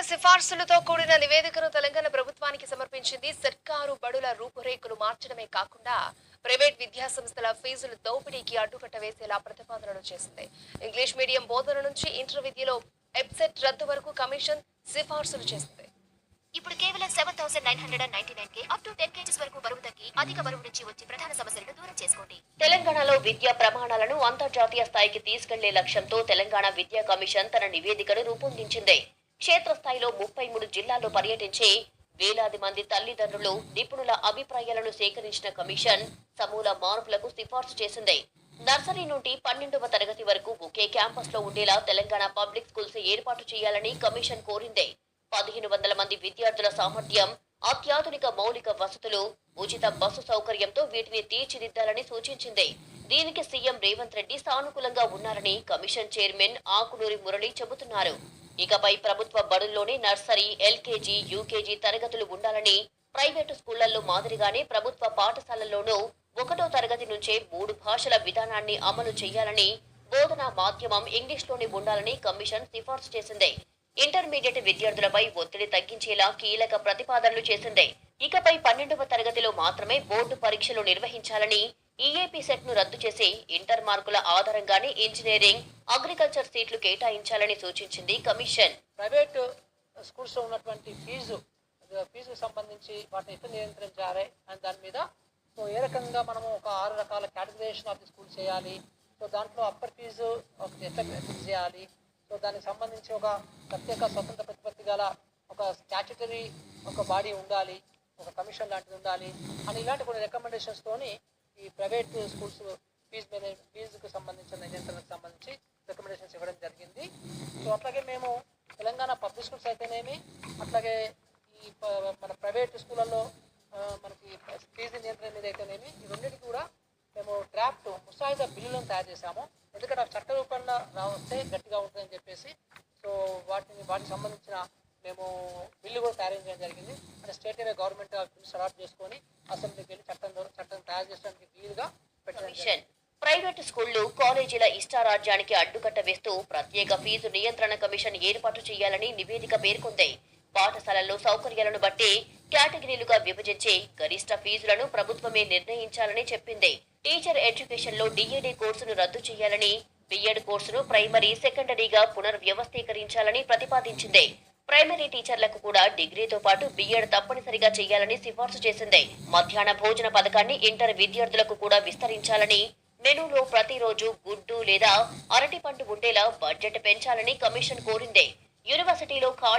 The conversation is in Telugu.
సిఫార్సులతో కూడిన నివేదికను తెలంగాణ ప్రభుత్వానికి సమర్పించింది. సర్కారు బడుల రూపురేఖలు మార్చడమే కాకుండా ప్రైవేట్ విద్యాసంస్థల ఫీజుల దోపిడీకి అడ్డుకట్ట వేసేలా ప్రతిపాదనలు చేసింది. ఇంగ్లీష్ మీడియం బోధన నుంచి ఇంటర్ విద్యలో ఎబ్సెట్ రద్దు వరకు కమిషన్ సిఫార్సులు చేసింది. ఇప్పుడు కేవలం 7,999 అప్ టు 10 kgs వరకు బరువు తగ్గి అధిక బరువు నుంచి వచ్చే ప్రధాన సమస్యలను దూరం చేసుకోండి. తెలంగాణలో విద్యా ప్రమాణాలను అంతర్జాతీయ స్థాయికి తీసుకెళ్లే లక్ష్యంతో తెలంగాణ విద్యా కమిషన్ తన నివేదికను రూపొందించింది. క్షేత్రస్థాయిలో 33 జిల్లాల్లో పర్యటించి వేలాది మంది తల్లిదండ్రులు, నిపుణుల అభిప్రాయాలను సేకరించిన కమిషన్ సమూల మార్పులకు సిఫార్సు చేసింది. నర్సరీ నుండి 12వ తరగతి వరకు ఒకే క్యాంపస్ లో ఉండేలా తెలంగాణ పబ్లిక్ స్కూల్స్ ఏర్పాటు చేయాలని కమిషన్ కోరింది. 1500 మంది విద్యార్థుల సామర్థ్యం, అత్యాధునిక మౌలిక వసతులు, ఉచిత బస్సు సౌకర్యంతో వీటిని తీర్చిదిద్దాలని సూచించింది. దీనికి సీఎం రేవంత్ రెడ్డి సానుకూలంగా ఉన్నారని కమిషన్ చైర్మన్ ఆకునూరి మురళి చెబుతున్నారు. ఇకపై ప్రభుత్వ బడుల్లోనే నర్సరీ, ఎల్కేజీ, యూకేజీ తరగతులు ఉండాలని, ప్రైవేటు స్కూళ్లలో మాదిరిగానే ప్రభుత్వ పాఠశాలల్లోనూ 1వ తరగతి నుంచే 3 భాషల విధానాన్ని అమలు చేయాలని, బోధనా మాధ్యమం ఇంగ్లీష్లోనే ఉండాలని కమిషన్ సిఫార్సు చేసింది. ఇంటర్మీడియట్ విద్యార్థులపై ఒత్తిడి తగ్గించేలా కీలక ప్రతిపాదనలు చేసింది. ఇకపై 12వ తరగతిలో మాత్రమే బోర్డు పరీక్షలు నిర్వహించాలని, ఈఏపీ సెట్ ను రద్దు చేసి ఇంటర్ మార్కుల ఆధారంగానే ఇంజనీరింగ్, అగ్రికల్చర్ సీట్లు కేటాయించాలని సూచించింది కమిషన్. ప్రైవేట్ స్కూల్స్ లో ఉన్నటువంటి ఫీజు సంబంధించి వాటిని ఎట్లా నియంత్రించాలి అని దాని మీద సో ఏ రకంగా మనము ఒక 6 రకాల కేటగరైజేషన్ ఆఫ్ ది స్కూల్ చేయాలి. సో దాంట్లో అప్పర్ ఫీజు ఎట్లా ఫిక్స్ చేయాలి. సో దానికి సంబంధించి ఒక ప్రత్యేక స్వతంత్ర ప్రతిపత్తి గల ఒక స్టాట్యుటరీ ఒక బాడీ ఉండాలి, ఒక కమిషన్ లాంటిది ఉండాలి అని ఇలాంటి కొన్ని రికమెండేషన్స్తోని ఈ ప్రైవేట్ స్కూల్స్ ఫీజుకు సంబంధించిన నియంత్రణకు సంబంధించి రికమెండేషన్స్ ఇవ్వడం జరిగింది. సో అట్లాగే మేము తెలంగాణ పబ్లిక్ స్కూల్స్ అయితేనేమి, అట్లాగే ఈ మన ప్రైవేట్ స్కూళ్ళల్లో మనకి ఫీజు నియంత్రణ మీద అయితేనేమి, ఈ రెండింటికి కూడా మేము డ్రాఫ్ట్ ముసాయిదా బిల్లులను తయారు చేశాము. ఎందుకంటే చట్ట రూపంలో రావస్తే గట్టిగా ఉంటుందని చెప్పేసి సో వాటికి సంబంధించిన మేము బిల్లు కూడా తయారు చేయడం జరిగింది. అంటే state area government bills allot చేసుకొని అసెంబ్లీకి వెళ్ళి చట్టం తయారు చేయడానికి వీలుగా పెట్టడం. ప్రైవేటు స్కూళ్లు, కాలేజీల ఇష్టారాజ్యానికి అడ్డుకట్ట వేస్తూ ప్రత్యేక ఫీజు నియంత్రణ కమిషన్ ఏర్పాటు చేయాలని నివేదిక పేర్కొంది. పాఠశాలల్లో సౌకర్యాలను బట్టి కేటగిరీలుగా విభజించి గరిష్ట ఫీజులను ప్రభుత్వమే నిర్ణయించాలని చెప్పింది. టీచర్ ఎడ్యుకేషన్ లో డిఏడి కోర్సును రద్దు చేయాలని, బిఎడ్ కోర్సును ప్రైమరీ, సెకండరీగా పునర్వ్యవస్థీకరించాలని ప్రతిపాదించింది. ప్రైమరీ టీచర్లకు కూడా డిగ్రీతో పాటు బిఎడ్ తప్పనిసరిగా చేయాలని సిఫార్సు చేసింది. మధ్యాహ్న భోజన పథకాన్ని ఇంటర్ విద్యార్థులకు కూడా విస్తరించాలని, మెనూలో ప్రతిరోజు గుడ్డు లేదా అరటి పండు ఉండేలా బడ్జెట్ పెంచాలని కమిషన్ కోరింది. యూనివర్సిటీలో ఖాళీ